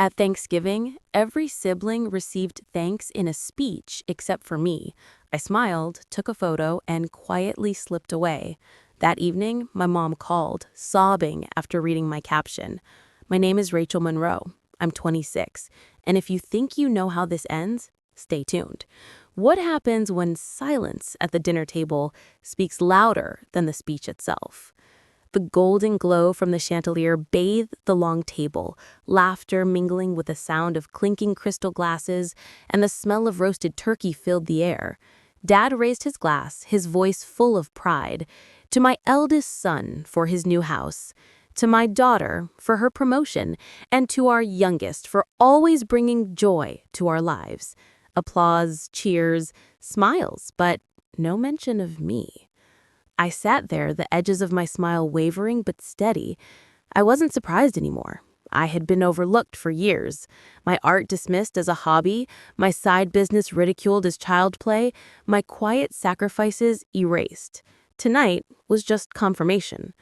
At Thanksgiving, every sibling received thanks in a speech except for me. I smiled, took a photo, and quietly slipped away. That evening, my mom called, sobbing after reading my caption. My name is Rachel Monroe. I'm 26, and if you think you know how this ends, stay tuned. What happens when silence at the dinner table speaks louder than the speech itself? The golden glow from the chandelier bathed the long table, laughter mingling with the sound of clinking crystal glasses, and the smell of roasted turkey filled the air. Dad raised his glass, his voice full of pride. To my eldest son for his new house, to my daughter for her promotion, and to our youngest for always bringing joy to our lives. Applause, cheers, smiles, but no mention of me. I sat there, the edges of my smile wavering but steady. I wasn't surprised anymore. I had been overlooked for years. My art dismissed as a hobby, my side business ridiculed as child play, my quiet sacrifices erased. Tonight was just confirmation.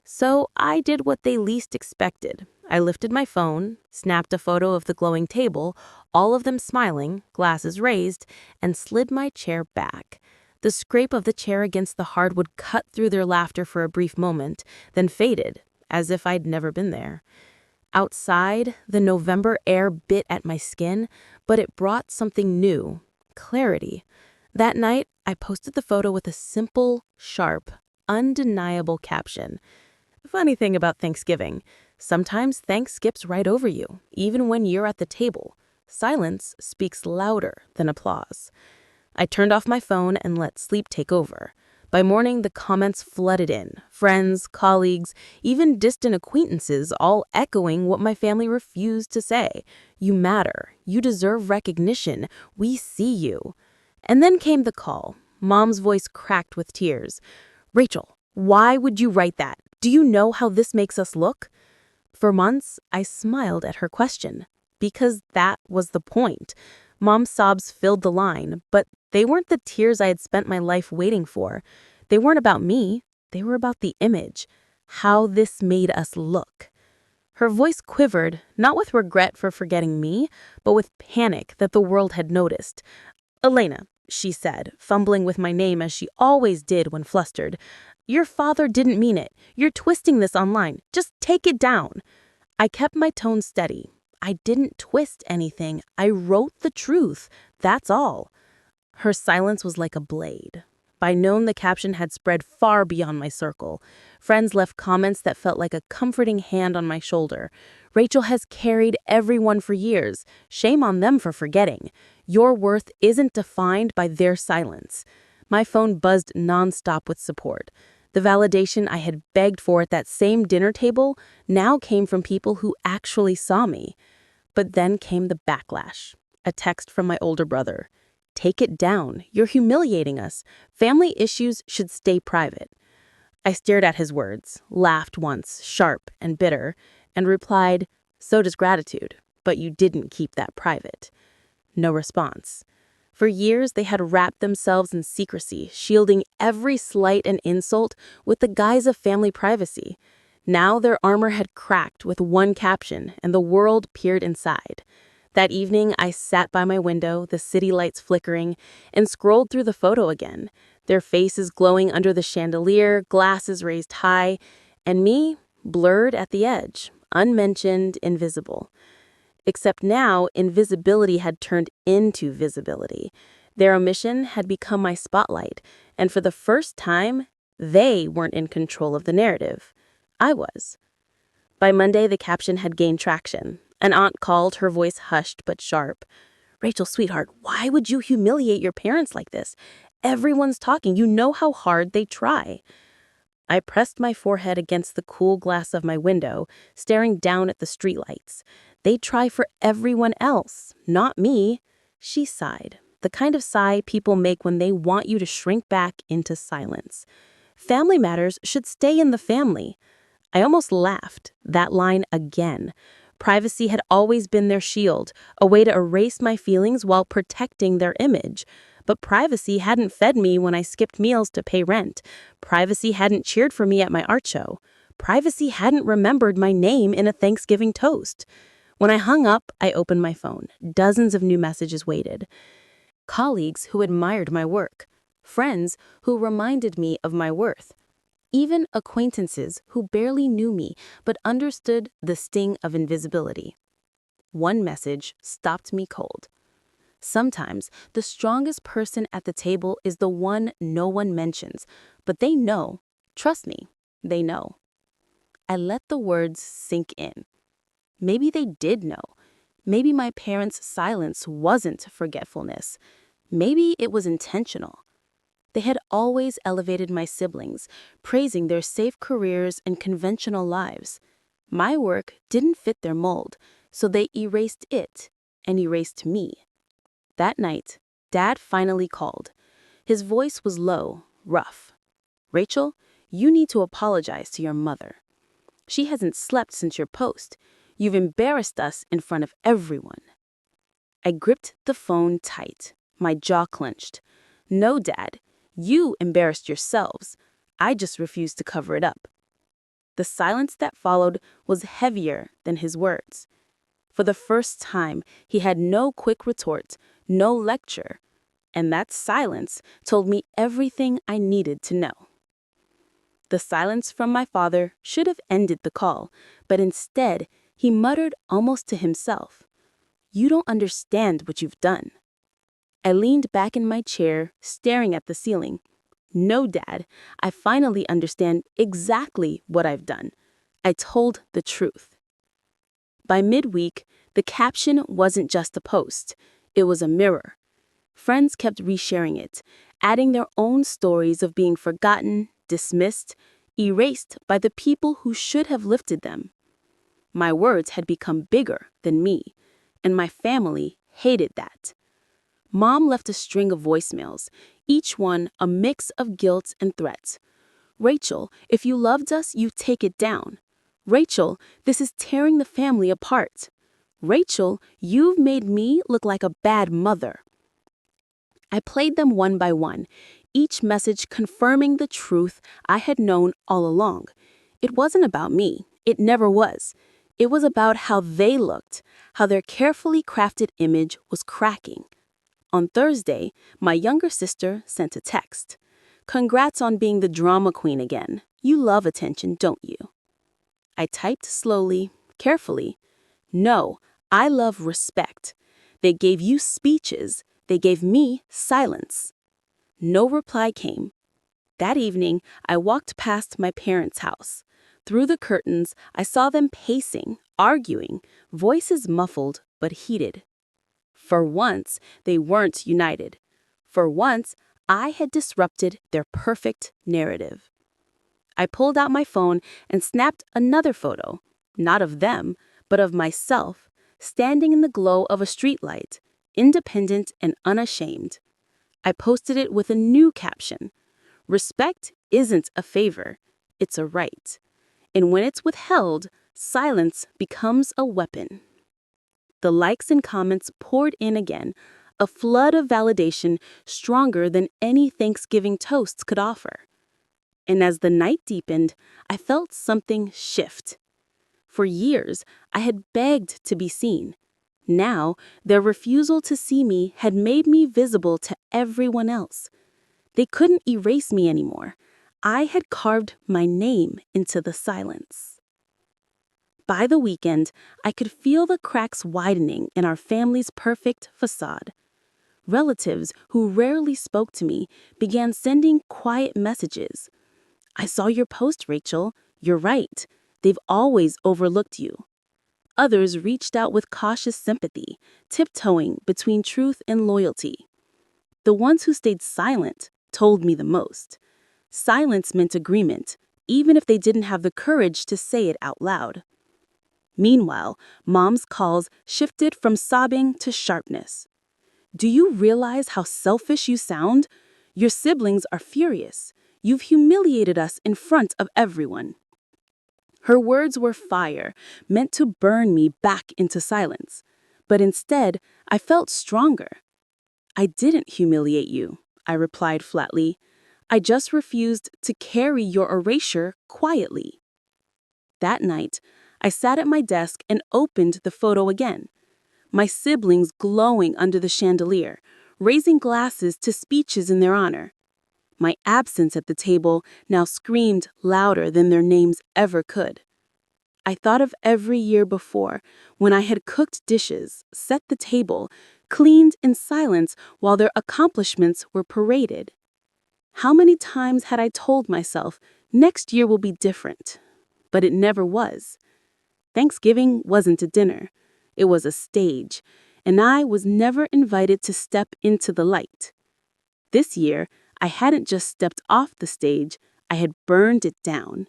So I did what they least expected. I lifted my phone, snapped a photo of the glowing table, all of them smiling, glasses raised, and slid my chair back. The scrape of the chair against the hardwood cut through their laughter for a brief moment, then faded, as if I'd never been there. Outside, the November air bit at my skin, but it brought something new, clarity. That night, I posted the photo with a simple, sharp, undeniable caption. Funny thing about Thanksgiving, sometimes thanks skips right over you, even when you're at the table. Silence speaks louder than applause. I turned off my phone and let sleep take over. By morning, the comments flooded in. Friends, colleagues, even distant acquaintances, all echoing what my family refused to say. You matter. You deserve recognition. We see you. And then came the call. Mom's voice cracked with tears. Rachel, why would you write that? Do you know how this makes us look? For months, I smiled at her question. Because that was the point. Mom's sobs filled the line, but they weren't the tears I had spent my life waiting for. They weren't about me. They were about the image, how this made us look. Her voice quivered, not with regret for forgetting me, but with panic that the world had noticed. Elena, she said, fumbling with my name as she always did when flustered. Your father didn't mean it. You're twisting this online. Just take it down. I kept my tone steady. I didn't twist anything. I wrote the truth. That's all. Her silence was like a blade. By noon, the caption had spread far beyond my circle. Friends left comments that felt like a comforting hand on my shoulder. Rachel has carried everyone for years. Shame on them for forgetting. Your worth isn't defined by their silence. My phone buzzed nonstop with support. The validation I had begged for at that same dinner table now came from people who actually saw me. But then came the backlash. A text from my older brother. Take it down. You're humiliating us. Family issues should stay private. I stared at his words, laughed once, sharp and bitter, and replied, so does gratitude, but you didn't keep that private. No response. For years, they had wrapped themselves in secrecy, shielding every slight and insult with the guise of family privacy. Now their armor had cracked with one caption, and the world peered inside. That evening, I sat by my window, the city lights flickering, and scrolled through the photo again, their faces glowing under the chandelier, glasses raised high, and me blurred at the edge, unmentioned, invisible. Except now, invisibility had turned into visibility. Their omission had become my spotlight, and for the first time, they weren't in control of the narrative. I was. By Monday, the caption had gained traction. An aunt called, her voice hushed but sharp. Rachel, sweetheart, why would you humiliate your parents like this? Everyone's talking. You know how hard they try. I pressed my forehead against the cool glass of my window, staring down at the streetlights. They try for everyone else, not me. She sighed, the kind of sigh people make when they want you to shrink back into silence. Family matters should stay in the family. I almost laughed, that line again. Privacy had always been their shield, a way to erase my feelings while protecting their image. But privacy hadn't fed me when I skipped meals to pay rent. Privacy hadn't cheered for me at my art show. Privacy hadn't remembered my name in a Thanksgiving toast. When I hung up, I opened my phone. Dozens of new messages waited. Colleagues who admired my work. Friends who reminded me of my worth. Even acquaintances who barely knew me but understood the sting of invisibility. One message stopped me cold. Sometimes the strongest person at the table is the one no one mentions, but they know. Trust me, they know. I let the words sink in. Maybe they did know. Maybe my parents' silence wasn't forgetfulness. Maybe it was intentional. They had always elevated my siblings, praising their safe careers and conventional lives. My work didn't fit their mold, so they erased it and erased me. That night, Dad finally called. His voice was low, rough. "Rachel, you need to apologize to your mother. She hasn't slept since your post. You've embarrassed us in front of everyone." I gripped the phone tight, my jaw clenched. "No, Dad, you embarrassed yourselves. I just refused to cover it up." The silence that followed was heavier than his words. For the first time, he had no quick retort, no lecture, and that silence told me everything I needed to know. The silence from my father should have ended the call, but instead, he muttered almost to himself, "You don't understand what you've done." I leaned back in my chair, staring at the ceiling. "No, Dad, I finally understand exactly what I've done. I told the truth." By midweek, the caption wasn't just a post, it was a mirror. Friends kept resharing it, adding their own stories of being forgotten, dismissed, erased by the people who should have lifted them. My words had become bigger than me, and my family hated that. Mom left a string of voicemails, each one a mix of guilt and threats. "Rachel, if you loved us, you take it down. Rachel, this is tearing the family apart. Rachel, you've made me look like a bad mother." I played them one by one, each message confirming the truth I had known all along. It wasn't about me. It never was. It was about how they looked, how their carefully crafted image was cracking. On Thursday, my younger sister sent a text. "Congrats on being the drama queen again. You love attention, don't you?" I typed slowly, carefully. "No, I love respect. They gave you speeches. They gave me silence." No reply came. That evening, I walked past my parents' house. Through the curtains, I saw them pacing, arguing, voices muffled but heated. For once, they weren't united. For once, I had disrupted their perfect narrative. I pulled out my phone and snapped another photo, not of them, but of myself, standing in the glow of a streetlight, independent and unashamed. I posted it with a new caption. "Respect isn't a favor, it's a right. And when it's withheld, silence becomes a weapon." The likes and comments poured in again, a flood of validation stronger than any Thanksgiving toasts could offer. And as the night deepened, I felt something shift. For years, I had begged to be seen. Now, their refusal to see me had made me visible to everyone else. They couldn't erase me anymore. I had carved my name into the silence. By the weekend, I could feel the cracks widening in our family's perfect facade. Relatives who rarely spoke to me began sending quiet messages. "I saw your post, Rachel. You're right. They've always overlooked you." Others reached out with cautious sympathy, tiptoeing between truth and loyalty. The ones who stayed silent told me the most. Silence meant agreement, even if they didn't have the courage to say it out loud. Meanwhile, Mom's calls shifted from sobbing to sharpness. "Do you realize how selfish you sound? Your siblings are furious. You've humiliated us in front of everyone." Her words were fire, meant to burn me back into silence. But instead, I felt stronger. "I didn't humiliate you," I replied flatly. "I just refused to carry your erasure quietly." That night, I sat at my desk and opened the photo again. My siblings glowing under the chandelier, raising glasses to speeches in their honor. My absence at the table now screamed louder than their names ever could. I thought of every year before, when I had cooked dishes, set the table, cleaned in silence while their accomplishments were paraded. How many times had I told myself, next year will be different? But it never was. Thanksgiving wasn't a dinner. It was a stage, and I was never invited to step into the light. This year, I hadn't just stepped off the stage, I had burned it down.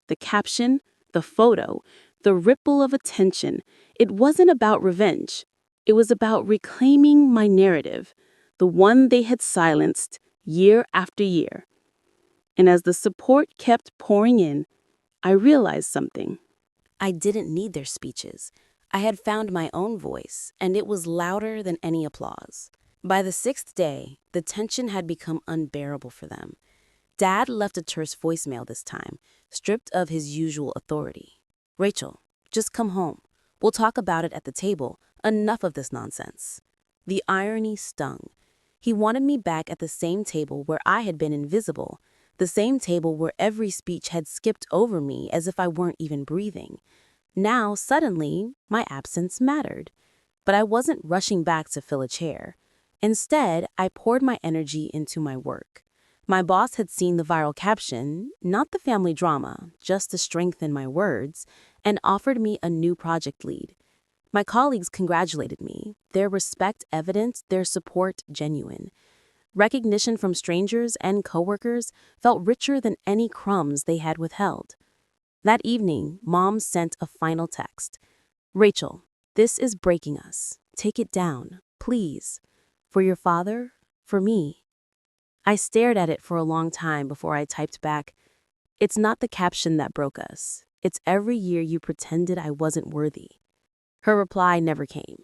The caption, the photo, the ripple of attention, it wasn't about revenge. It was about reclaiming my narrative, the one they had silenced year after year. And as the support kept pouring in, I realized something. I didn't need their speeches. I had found my own voice, and it was louder than any applause. By the sixth day, the tension had become unbearable for them. Dad left a terse voicemail this time, stripped of his usual authority. "Rachel, just come home. We'll talk about it at the table. Enough of this nonsense." The irony stung. He wanted me back at the same table where I had been invisible, the same table where every speech had skipped over me as if I weren't even breathing. Now, suddenly, my absence mattered. But I wasn't rushing back to fill a chair. Instead, I poured my energy into my work. My boss had seen the viral caption, not the family drama, just the strength in my words, and offered me a new project lead. My colleagues congratulated me, their respect evident, their support genuine. Recognition from strangers and coworkers felt richer than any crumbs they had withheld. That evening, Mom sent a final text. "Rachel, this is breaking us. Take it down, please. For your father, for me." I stared at it for a long time before I typed back, "It's not the caption that broke us. It's every year you pretended I wasn't worthy." Her reply never came.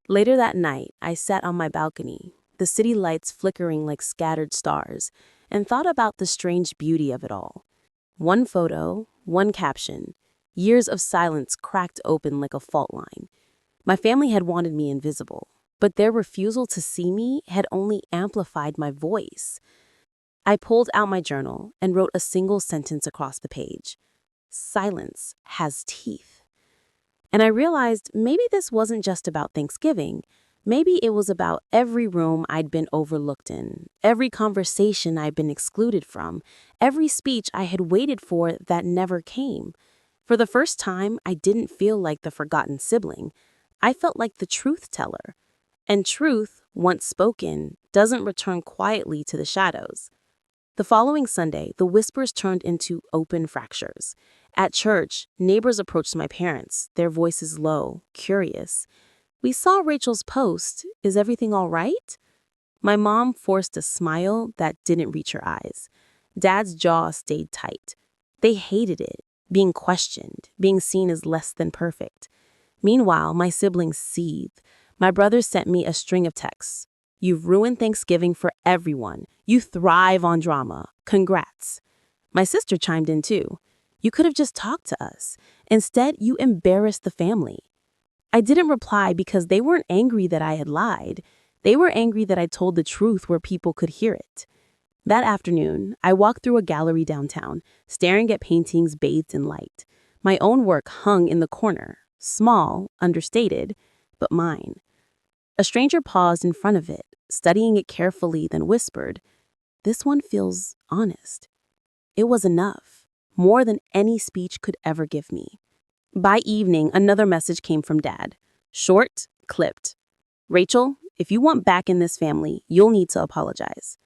Later that night, I sat on my balcony, the city lights flickering like scattered stars, and thought about the strange beauty of it all. One photo, one caption, years of silence cracked open like a fault line. My family had wanted me invisible, but their refusal to see me had only amplified my voice. I pulled out my journal and wrote a single sentence across the page. "Silence has teeth." And I realized maybe this wasn't just about Thanksgiving. Maybe it was about every room I'd been overlooked in, every conversation I'd been excluded from, every speech I had waited for that never came. For the first time, I didn't feel like the forgotten sibling. I felt like the truth teller. And truth, once spoken, doesn't return quietly to the shadows. The following Sunday, the whispers turned into open fractures. At church, neighbors approached my parents, their voices low, curious. "We saw Rachel's post. Is everything all right?" My mom forced a smile that didn't reach her eyes. Dad's jaw stayed tight. They hated it, being questioned, being seen as less than perfect. Meanwhile, my siblings seethed. My brother sent me a string of texts. "You've ruined Thanksgiving for everyone. You thrive on drama. Congrats." My sister chimed in too. "You could have just talked to us. Instead, you embarrassed the family." I didn't reply because they weren't angry that I had lied. They were angry that I told the truth where people could hear it. That afternoon, I walked through a gallery downtown, staring at paintings bathed in light. My own work hung in the corner, small, understated, but mine. A stranger paused in front of it, studying it carefully, then whispered, "This one feels honest." It was enough, more than any speech could ever give me. By evening, another message came from Dad. Short, clipped. "Rachel, if you want back in this family, you'll need to apologize."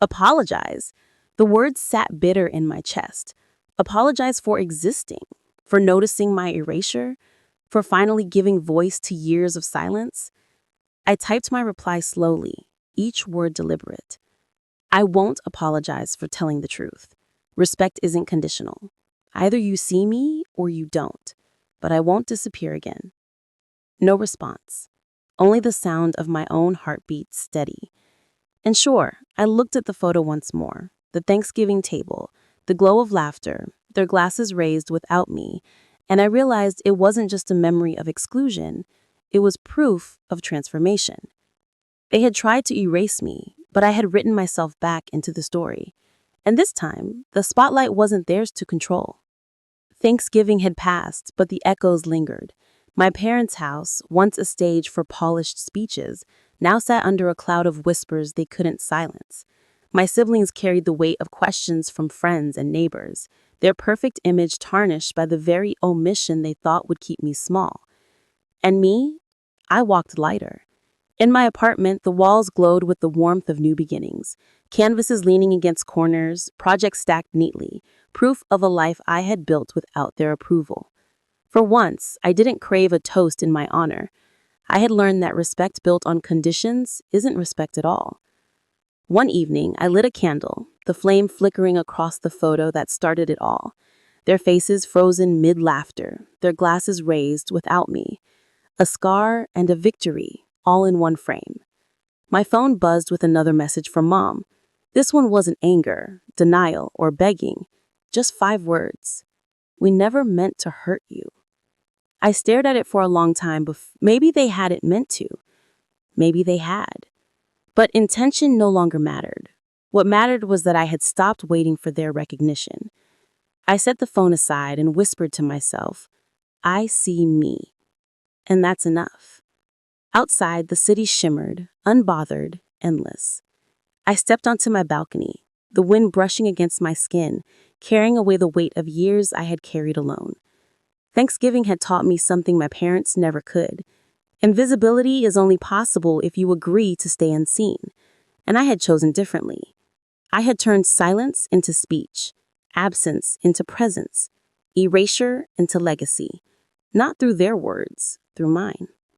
Apologize? The words sat bitter in my chest. Apologize for existing, for noticing my erasure, for finally giving voice to years of silence. I typed my reply slowly, each word deliberate. "I won't apologize for telling the truth. Respect isn't conditional. Either you see me or you don't, but I won't disappear again." No response, only the sound of my own heartbeat steady. And sure, I looked at the photo once more, the Thanksgiving table, the glow of laughter, their glasses raised without me, And I realized it wasn't just a memory of exclusion, it was proof of transformation. They had tried to erase me, but I had written myself back into the story. And this time, the spotlight wasn't theirs to control. Thanksgiving had passed, but the echoes lingered. My parents' house, once a stage for polished speeches, now sat under a cloud of whispers they couldn't silence. My siblings carried the weight of questions from friends and neighbors, their perfect image tarnished by the very omission they thought would keep me small. And me? I walked lighter. In my apartment, the walls glowed with the warmth of new beginnings. Canvases leaning against corners, projects stacked neatly, proof of a life I had built without their approval. For once, I didn't crave a toast in my honor. I had learned that respect built on conditions isn't respect at all. One evening, I lit a candle, the flame flickering across the photo that started it all. Their faces frozen mid-laughter, their glasses raised without me. A scar and a victory, all in one frame. My phone buzzed with another message from Mom. This one wasn't anger, denial, or begging, just 5 words. We never meant to hurt you. I stared at it for a long time, but maybe they hadn't meant to. Maybe they had. But intention no longer mattered. What mattered was that I had stopped waiting for their recognition. I set the phone aside and whispered to myself, I see me. And that's enough. Outside, the city shimmered, unbothered, endless. I stepped onto my balcony, the wind brushing against my skin, carrying away the weight of years I had carried alone. Thanksgiving had taught me something my parents never could. Invisibility is only possible if you agree to stay unseen. And I had chosen differently. I had turned silence into speech, absence into presence, erasure into legacy, not through their words, through mine.